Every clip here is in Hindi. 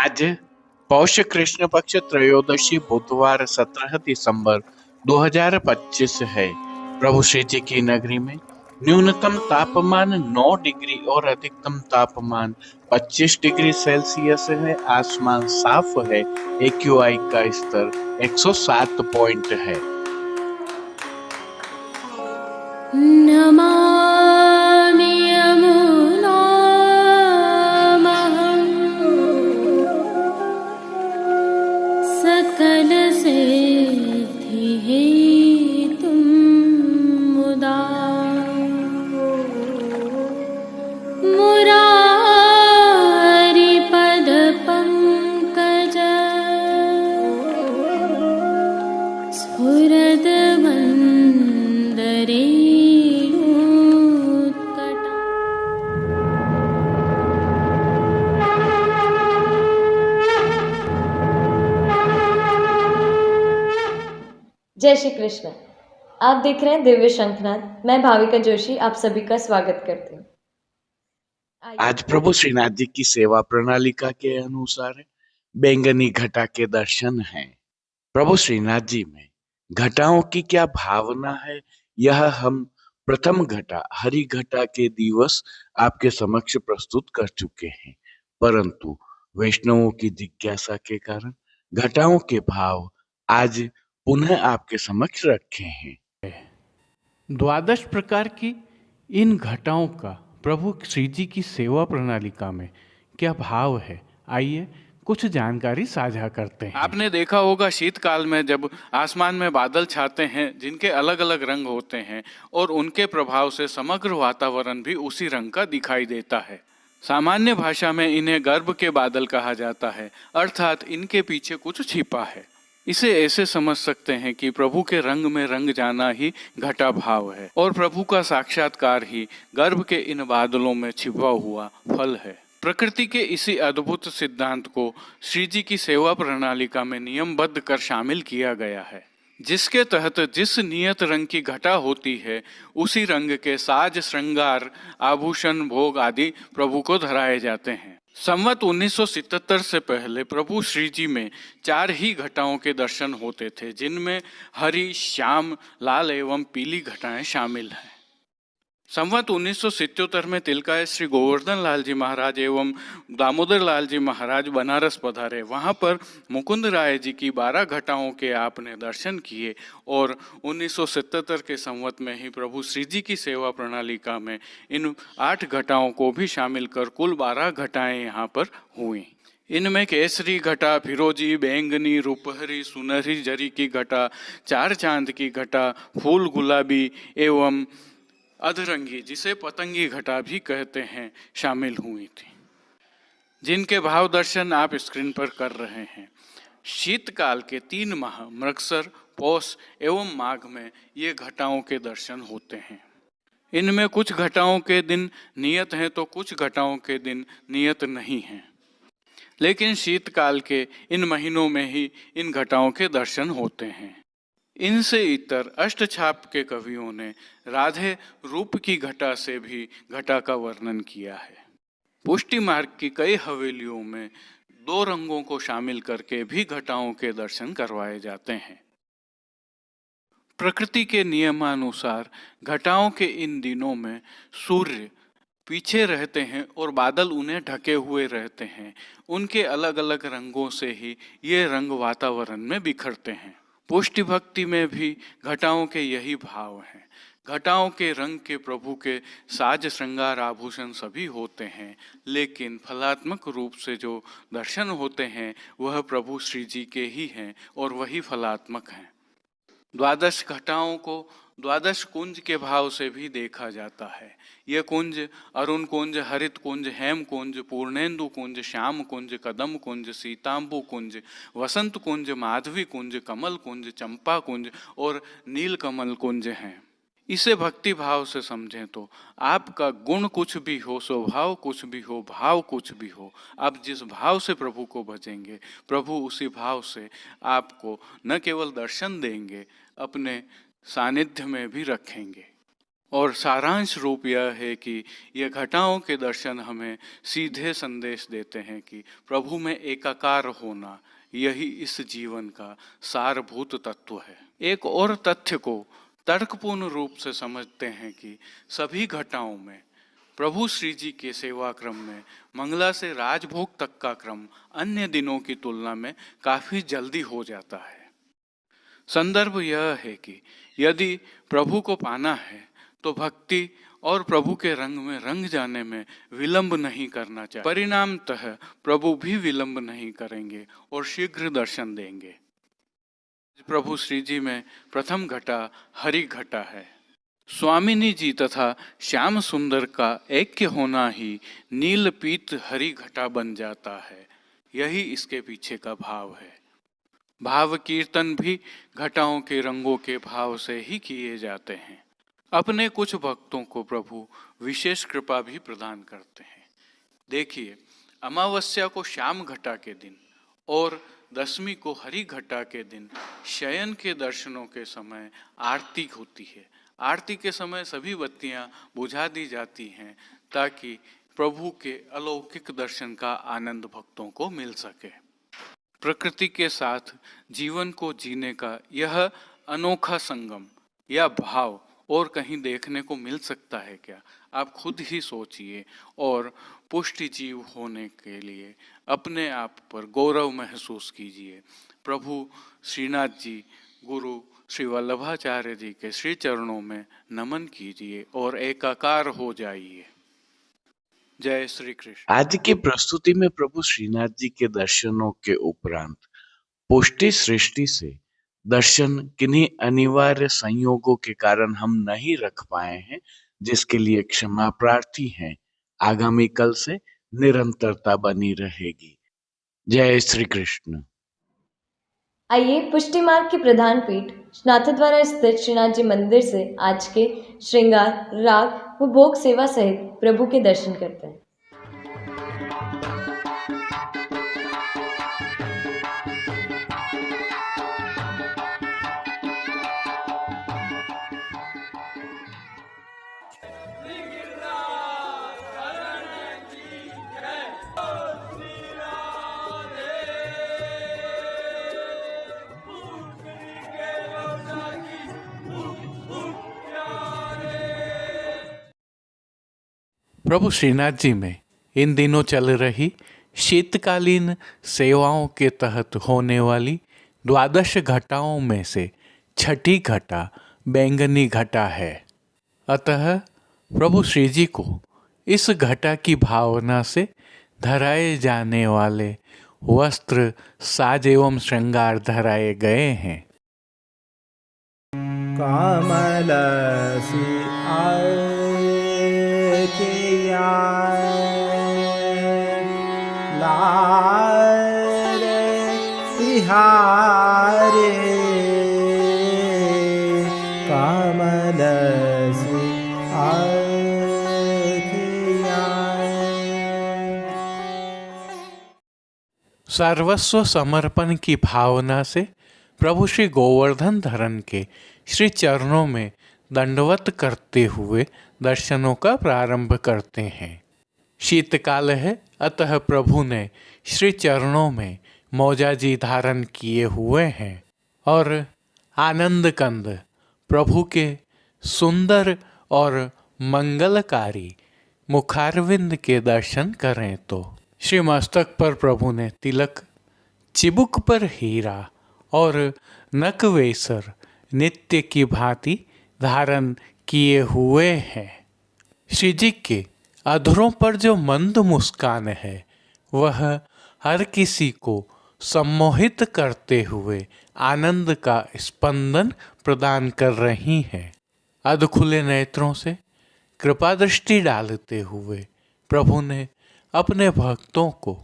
आज पौष कृष्ण पक्ष त्रयोदशी बुधवार 17 दिसंबर 2025 है। प्रभु श्री जी की नगरी में न्यूनतम तापमान 9 डिग्री और अधिकतम तापमान 25 डिग्री सेल्सियस है। आसमान साफ है। एक्यूआई का स्तर 107 पॉइंट है। नमामि यमुनामहं सकलसिद्धिहेतुं मुदा मुरारिपदपङ्कज स्फुरद्वन्दरे जय श्री कृष्ण। आप देख रहे हैं दिव्य शंखनाद। मैं भाविका जोशी आप सभी का स्वागत करती हूँ। आज प्रभु श्रीनाथ जी की सेवा प्रणालिका के अनुसार बैंगनी घटा के दर्शन हैं। प्रभु श्रीनाथ जी में घटाओं की क्या भावना है, यह हम प्रथम घटा हरि घटा के दिवस आपके समक्ष प्रस्तुत कर चुके हैं, परंतु वैष्णवों की जिज्ञासा के कारण घटाओं के भाव आज पुनः आपके समक्ष रखे हैं। 12 प्रकार की इन घटाओं का प्रभु श्री जी की सेवा प्रणालिका में क्या भाव है, आइए कुछ जानकारी साझा करते हैं। आपने देखा होगा शीतकाल में जब आसमान में बादल छाते हैं जिनके अलग अलग रंग होते हैं और उनके प्रभाव से समग्र वातावरण भी उसी रंग का दिखाई देता है। सामान्य भाषा में इन्हें गर्भ के बादल कहा जाता है, अर्थात इनके पीछे कुछ छिपा है। इसे ऐसे समझ सकते हैं कि प्रभु के रंग में रंग जाना ही घटा भाव है और प्रभु का साक्षात्कार ही गर्भ के इन बादलों में छिपा हुआ फल है। प्रकृति के इसी अद्भुत सिद्धांत को श्री जी की सेवा प्रणालिका में नियमबद्ध कर शामिल किया गया है, जिसके तहत जिस नियत रंग की घटा होती है उसी रंग के साज, श्रृंगार, आभूषण, भोग आदि प्रभु को धराए जाते हैं। संवत 1977 से पहले प्रभु श्री जी में 4 ही घटाओं के दर्शन होते थे, जिनमें हरी, श्याम, लाल एवं पीली घटाएं शामिल हैं। संवत 1977 में तिलकाय श्री गोवर्धन लाल जी महाराज एवं दामोदर लाल जी महाराज बनारस पधारे। वहां पर मुकुंद राय जी की 12 घटाओं के आपने दर्शन किए और 1977 के संवत में ही प्रभु श्री जी की सेवा प्रणालिका में इन 8 घटाओं को भी शामिल कर कुल 12 घटाएं यहाँ पर हुई। इनमें केसरी घटा, फिरोजी, बैंगनी, रूपहरी, सुनहरी जरी की घटा, 4 चांद की घटा, फूल गुलाबी एवं अधरंगी, जिसे पतंगी घटा भी कहते हैं, शामिल हुई थी, जिनके भाव दर्शन आप स्क्रीन पर कर रहे हैं। शीतकाल के 3 माह मृगसर, पौष एवं माघ में ये घटाओं के दर्शन होते हैं। इनमें कुछ घटाओं के दिन नियत हैं तो कुछ घटाओं के दिन नियत नहीं हैं, लेकिन शीतकाल के इन महीनों में ही इन घटाओं के दर्शन होते हैं। इनसे इतर अष्टछाप के कवियों ने राधे रूप की घटा से भी घटा का वर्णन किया है। पुष्टि मार्ग की कई हवेलियों में 2 रंगों को शामिल करके भी घटाओं के दर्शन करवाए जाते हैं। प्रकृति के नियमानुसार घटाओं के इन दिनों में सूर्य पीछे रहते हैं और बादल उन्हें ढके हुए रहते हैं। उनके अलग अलग रंगों से ही ये रंग वातावरण में बिखरते हैं। पुष्टि भक्ति में भी घटाओं के यही भाव हैं। घटाओं के रंग के प्रभु के साज, श्रृंगार, आभूषण सभी होते हैं, लेकिन फलात्मक रूप से जो दर्शन होते हैं वह प्रभु श्री जी के ही हैं और वही फलात्मक हैं। 12 घटाओं को 12 कुंज के भाव से भी देखा जाता है। ये कुंज अरुण कुंज, हरित कुंज, हेम कुंज, पूर्णेंदु कुंज, श्याम कुंज, कदम कुंज, सीतांबु कुंज, वसंत कुंज, माधवी कुंज, कमल कुंज, चंपा कुंज और नील कमल कुंज हैं। इसे भक्ति भाव से समझें तो आपका गुण कुछ भी हो, स्वभाव कुछ भी हो, भाव कुछ भी हो, आप जिस भाव से प्रभु को भजेंगे, प्रभु उसी भाव से आपको न केवल दर्शन देंगे, अपने सानिध्य में भी रखेंगे। और सारांश रूप यह है कि यह घटाओं के दर्शन हमें सीधे संदेश देते हैं कि प्रभु में एकाकार होना यही इस जीवन का सारभूत तत्व है। एक और तथ्य को तर्कपूर्ण रूप से समझते हैं कि सभी घटाओं में प्रभु श्री जी के सेवा क्रम में मंगला से राजभोग तक का क्रम अन्य दिनों की तुलना में काफी जल्दी हो जाता है। संदर्भ यह है कि यदि प्रभु को पाना है तो भक्ति और प्रभु के रंग में रंग जाने में विलंब नहीं करना चाहिए। परिणामतः प्रभु भी विलंब नहीं करेंगे और शीघ्र दर्शन देंगे। प्रभु श्री जी में प्रथम घटा हरि घटा है। स्वामिनी जी तथा श्याम सुंदर का ऐक्य होना ही नील पीत हरि घटा बन जाता है। यही इसके पीछे का भाव है। भाव कीर्तन भी घटाओं के रंगों के भाव से ही किए जाते हैं। अपने कुछ भक्तों को प्रभु विशेष कृपा भी प्रदान करते हैं। देखिए, अमावस्या को श्याम घटा के दिन और दशमी को हरि घटा के दिन शयन के दर्शनों के समय आरती होती है। आरती के समय सभी बत्तियां बुझा दी जाती हैं ताकि प्रभु के अलौकिक दर्शन का आनंद भक्तों को मिल सके। प्रकृति के साथ जीवन को जीने का यह अनोखा संगम या भाव और कहीं देखने को मिल सकता है क्या? आप खुद ही सोचिए और पुष्टि जीव होने के लिए अपने आप पर गौरव महसूस कीजिए। प्रभु श्रीनाथ जी गुरु श्री वल्लभाचार्य जी के श्री चरणों में नमन कीजिए और एकाकार हो जाइए। जय श्री कृष्ण। आज की प्रस्तुति में प्रभु श्रीनाथ जी के दर्शनों के उपरांत पुष्टि सृष्टि से दर्शन किन्हीं अनिवार्य संयोगों के कारण हम नहीं रख पाए हैं, जिसके लिए क्षमा प्रार्थी हैं। आगामी कल से निरंतरता बनी रहेगी। जय श्री कृष्ण। आइए पुष्टि मार्ग की प्रधान पीठ नाथद्वारा स्थित श्रीनाथ जी मंदिर से आज के श्रृंगार, राग व भोग सेवा सहित प्रभु के दर्शन करते हैं। प्रभु श्रीनाथ जी में इन दिनों चल रही शीतकालीन सेवाओं के तहत होने वाली 12 घटाओं में से छठी घटा बैंगनी घटा है। अतः प्रभु श्री जी को इस घटा की भावना से धराए जाने वाले वस्त्र, साज एवं श्रृंगार धराए गए हैं। कमलसी लारे तिहारे कमलसी सर्वस्व समर्पण की भावना से प्रभु श्री गोवर्धन धरन के श्री चरणों में दंडवत करते हुए दर्शनों का प्रारंभ करते हैं। शीतकाल है, अतः प्रभु ने श्री चरणों में मौजाजी धारण किए हुए हैं और आनंद कंद प्रभु के सुंदर और मंगलकारी मुखारविंद के दर्शन करें तो श्री मस्तक पर प्रभु ने तिलक, चिबुक पर हीरा और नकवेसर नित्य की भांति धारण किए हुए हैं। श्री जी के अधरों पर जो मंद मुस्कान है वह हर किसी को सम्मोहित करते हुए आनंद का स्पंदन प्रदान कर रही हैं। अध खुले नेत्रों से कृपा दृष्टि डालते हुए प्रभु ने अपने भक्तों को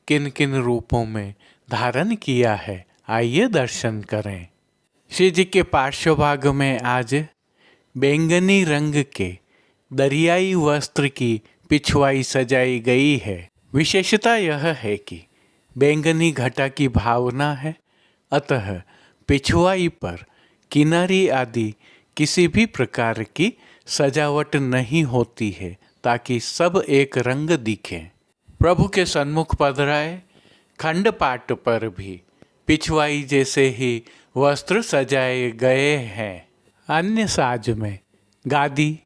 किन किन रूपों में धारण किया है, आइए दर्शन करें। श्री जी के पार्श्वभाग में आज बैंगनी रंग के दरियाई वस्त्र की पिछवाई सजाई गई है। विशेषता यह है कि बैंगनी घटा की भावना है, अतः पिछवाई पर किनारी आदि किसी भी प्रकार की सजावट नहीं होती है ताकि सब एक रंग दिखे। प्रभु के सन्मुख पधराए खंड पाट पर भी पिछवाई जैसे ही वस्त्र सजाए गए हैं। अन्य साज में गादी,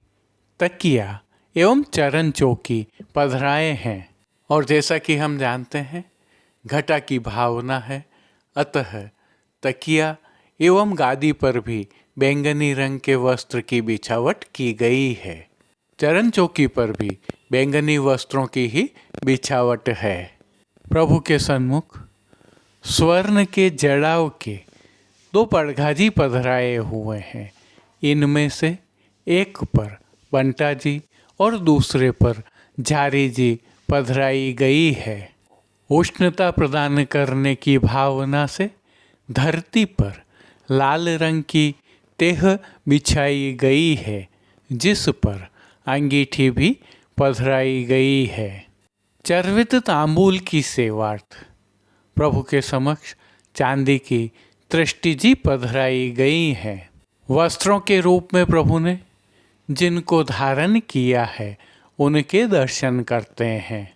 तकिया एवं चरण चौकी पधराए हैं। और जैसा कि हम जानते हैं घटा की भावना है, अतः तकिया एवं गादी पर भी बैंगनी रंग के वस्त्र की बिछावट की गई है। चरण चौकी पर भी बैंगनी वस्त्रों की ही बिछावट है। प्रभु के सन्मुख स्वर्ण के जड़ाव के 2 पड़घाजी पधराए हुए हैं। इनमें से एक पर बंटा जी और दूसरे पर झारी जी पधराई गई है। उष्णता प्रदान करने की भावना से धरती पर लाल रंग की तेह बिछाई गई है, जिस पर अंगीठी भी पधराई गई है। चर्वित तांबूल की सेवार्थ प्रभु के समक्ष चांदी की तृष्टि जी पधराई गई है। वस्त्रों के रूप में प्रभु ने जिनको धारण किया है उनके दर्शन करते हैं।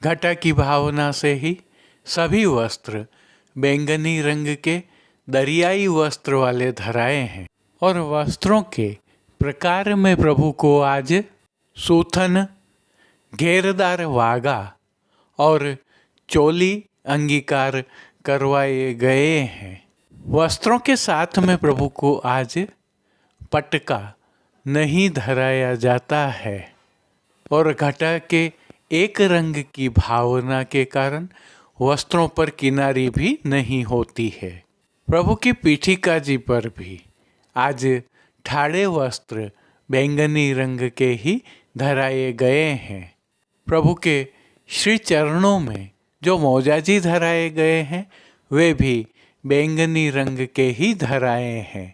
घटा की भावना से ही सभी वस्त्र बैंगनी रंग के दरियाई वस्त्र वाले धराए हैं। और वस्त्रों के प्रकार में प्रभु को आज सूथन, घेरदार वागा और चोली अंगीकार करवाए गए हैं। वस्त्रों के साथ में प्रभु को आज पटका नहीं धराया जाता है। और घटा के एक रंग की भावना के कारण वस्त्रों पर किनारी भी नहीं होती है। प्रभु की पीठिका जी पर भी आज ठाड़े वस्त्र बैंगनी रंग के ही धराए गए हैं। प्रभु के श्री चरणों में जो मौजाजी धराए गए हैं वे भी बैंगनी रंग के ही धराए हैं,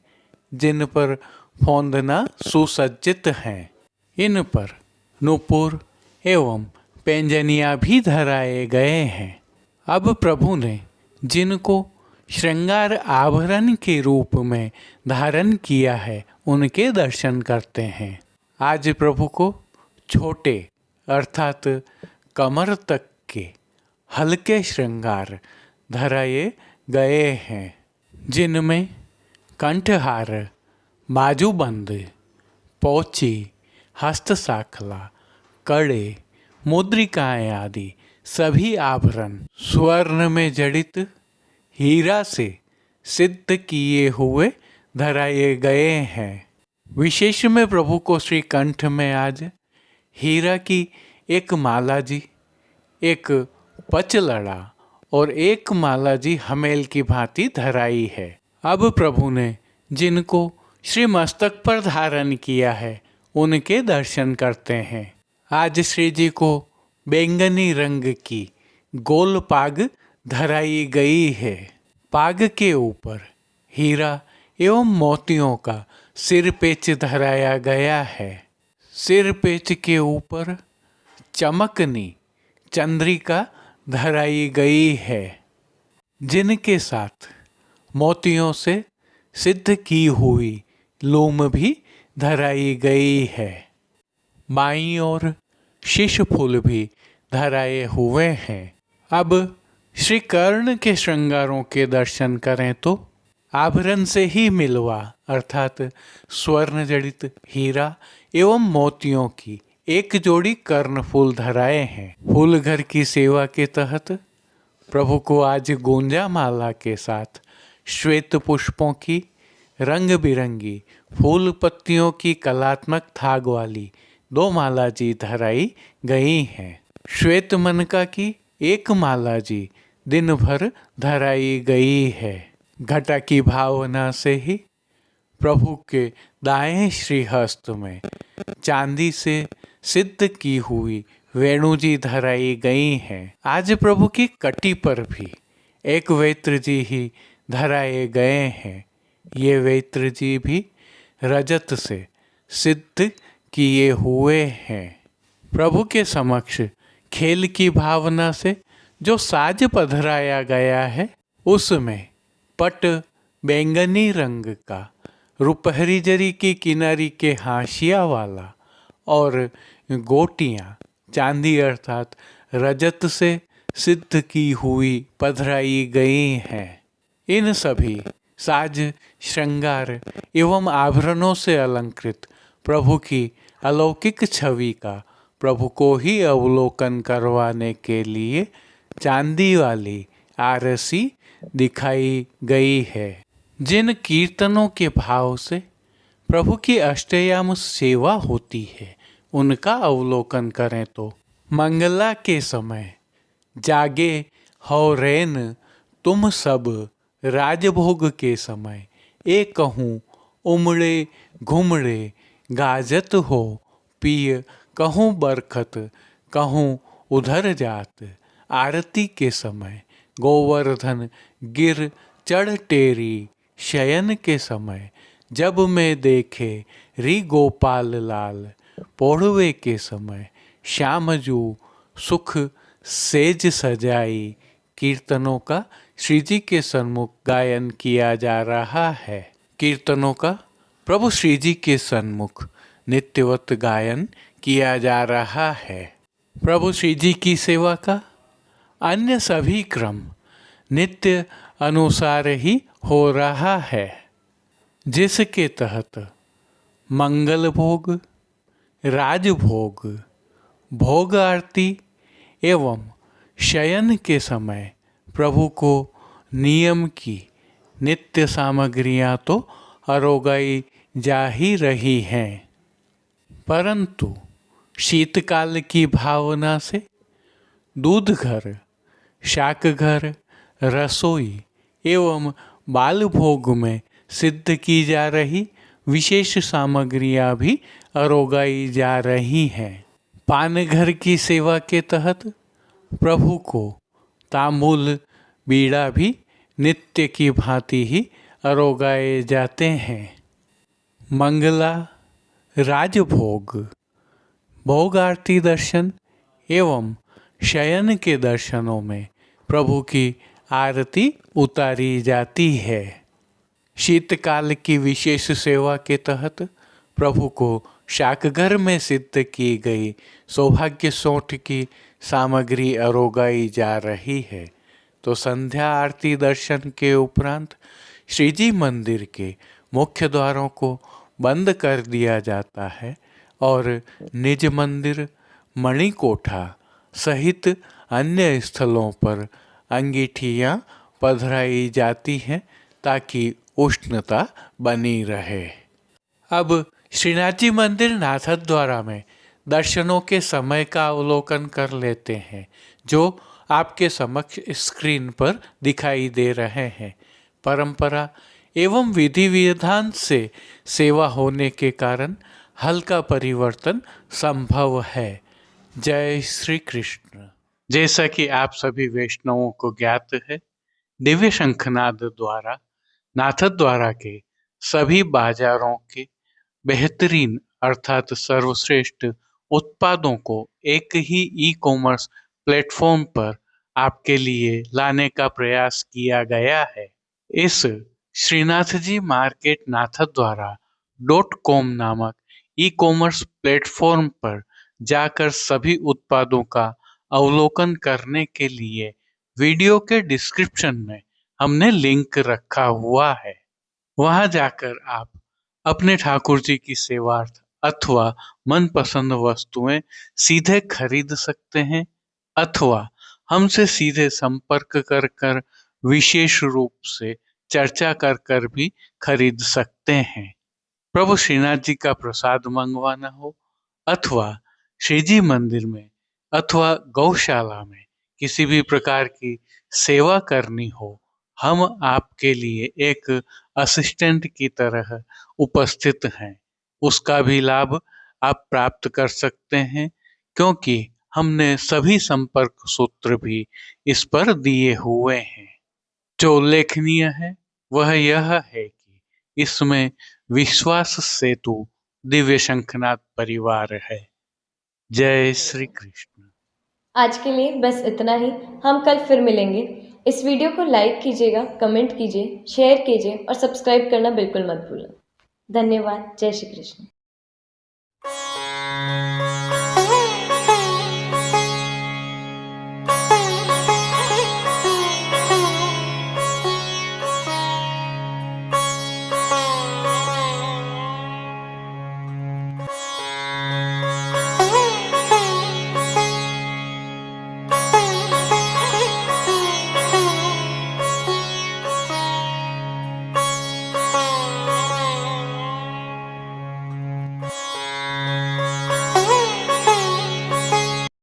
जिन पर फौंदना सुसज्जित हैं। इन पर नूपुर एवं पैंजनियाँ भी धराए गए हैं। अब प्रभु ने जिनको श्रृंगार आभरण के रूप में धारण किया है उनके दर्शन करते हैं। आज प्रभु को छोटे अर्थात कमर तक के हल्के श्रृंगार धराए गए हैं, जिनमें कंठहार, बाजूबंद, पोची, हस्तसाखला, कड़े, मुद्रिकाएं आदि सभी आभरण स्वर्ण में जड़ित हीरा से सिद्ध किए हुए धराए गए हैं। विशेष में प्रभु को श्री कंठ में आज हीरा की एक माला जी, एक पचलड़ा और एक माला जी हमेल की भांति धराई है। अब प्रभु ने जिनको श्री मस्तक पर धारण किया है उनके दर्शन करते हैं। आज श्री जी को बैंगनी रंग की गोल पाग धराई गई है। पाग के ऊपर हीरा एवं मोतियों का सिर पेच धराया गया है। सिर पेच के ऊपर चमकनी चंद्रिका धराई गई है, जिनके साथ मोतियों से सिद्ध की हुई लूम भी धराई गई है। बाईं ओर शीश फूल भी धराए हुए हैं। अब श्री कर्ण के श्रृंगारों के दर्शन करें तो आभरण से ही मिलवा अर्थात स्वर्ण जड़ित हीरा एवं मोतियों की एक जोड़ी कर्ण फूल धराए हैं। फूल घर की सेवा के तहत प्रभु को आज गोंजा माला के साथ श्वेत पुष्पों की रंग बिरंगी फूल पत्तियों की कलात्मक थाग वाली 2 माला जी धराई गई हैं। श्वेत मनका की एक माला जी दिन भर धराई गई है। घटा की भावना से ही प्रभु के दाएं श्रीहस्त में चांदी से सिद्ध की हुई वेणु जी धराई गई हैं। आज प्रभु की कटी पर भी एक वेत्र जी ही धराए गए हैं। ये वेत्र जी भी रजत से सिद्ध किए हुए हैं। प्रभु के समक्ष खेल की भावना से जो साज पधराया गया है उसमें पट बैंगनी रंग का रुपहरी जरी की किनारी के हाशिया वाला और गोटियाँ चांदी अर्थात रजत से सिद्ध की हुई पधराई गई हैं। इन सभी साज श्रृंगार एवं आभरणों से अलंकृत प्रभु की अलौकिक छवि का प्रभु को ही अवलोकन करवाने के लिए चांदी वाली आरसी दिखाई गई है। जिन कीर्तनों के भाव से प्रभु की अष्टयाम सेवा होती है उनका अवलोकन करें तो मंगला के समय जागे हो रैन तुम सब राजभोग के समय एक कहूँ उमड़े घुमड़े गाजत हो पिय कहूँ बरखत कहूँ उधर जात आरती के समय गोवर्धन गिर चढ़ टेरी शयन के समय जब मैं देखे री गोपाल लाल पौड़वे के समय श्यामजू सुख सेज सजाई कीर्तनों का श्री जी के सन्मुख गायन किया जा रहा है। कीर्तनों का प्रभु श्री जी के सन्मुख नित्यवत गायन किया जा रहा है। प्रभु श्री जी की सेवा का अन्य सभी क्रम नित्य अनुसार ही हो रहा है, जिसके तहत मंगल भोग, राजभोग, भोग आरती एवं शयन के समय प्रभु को नियम की नित्य सामग्रियां तो अरोगाई जा ही रही हैं, परंतु शीतकाल की भावना से दूध घर, शाक घर, रसोई एवं बाल भोग में सिद्ध की जा रही विशेष सामग्रियां भी अरोगाई जा रही हैं। पान घर की सेवा के तहत प्रभु को तांबूल बीड़ा भी नित्य की भांति ही अरोगाए जाते हैं। मंगला, राजभोग, भोग आरती दर्शन एवं शयन के दर्शनों में प्रभु की आरती उतारी जाती है। शीतकाल की विशेष सेवा के तहत प्रभु को शाकघर में सिद्ध की गई सौभाग्य सोंठ की सामग्री अरोगाई जा रही है, तो संध्या आरती दर्शन के उपरांत श्री जी मंदिर के मुख्य द्वारों को बंद कर दिया जाता है और निज मंदिर, मणिकोठा सहित अन्य स्थलों पर अंगीठियाँ पधराई जाती हैं ताकि उष्णता बनी रहे। अब श्रीनाथ जी मंदिर नाथद्वारा में दर्शनों के समय का अवलोकन कर लेते हैं, जो आपके समक्ष स्क्रीन पर दिखाई दे रहे हैं। परंपरा एवं विधि विधान से सेवा होने के कारण हल्का परिवर्तन संभव है। जय श्री कृष्ण। जैसा कि आप सभी वैष्णवों को ज्ञात है, दिव्य शंखनाद द्वारा नाथद्वारा के सभी बाजारों के बेहतरीन अर्थात सर्वश्रेष्ठ उत्पादों को एक ही ई कॉमर्स प्लेटफॉर्म पर आपके लिए लाने का प्रयास किया गया है। इस श्रीनाथ जी मार्केट नाथद्वारा .com नामक ई कॉमर्स प्लेटफॉर्म पर जाकर सभी उत्पादों का अवलोकन करने के लिए वीडियो के डिस्क्रिप्शन में हमने लिंक रखा हुआ है। वहां जाकर आप अपने ठाकुर जी की सेवार्थ अथवा मनपसंद वस्तुएं सीधे खरीद सकते हैं अथवा हमसे सीधे संपर्क कर कर विशेष रूप से चर्चा कर कर भी खरीद सकते हैं। प्रभु श्रीनाथ जी का प्रसाद मंगवाना हो अथवा श्री जी मंदिर में अथवा गौशाला में किसी भी प्रकार की सेवा करनी हो, हम आपके लिए एक असिस्टेंट की तरह उपस्थित हैं। उसका भी लाभ आप प्राप्त कर सकते हैं, क्योंकि हमने सभी संपर्क सूत्र भी इस पर दिए हुए हैं। जो उल्लेखनीय है वह यह है कि इसमें विश्वास सेतु दिव्य शंखनाथ परिवार है। जय श्री कृष्ण। आज के लिए बस इतना ही। हम कल फिर मिलेंगे। इस वीडियो को लाइक कीजिएगा, कमेंट कीजिए, शेयर कीजिए और सब्सक्राइब करना बिल्कुल मत भूलें। धन्यवाद। जय श्री कृष्ण।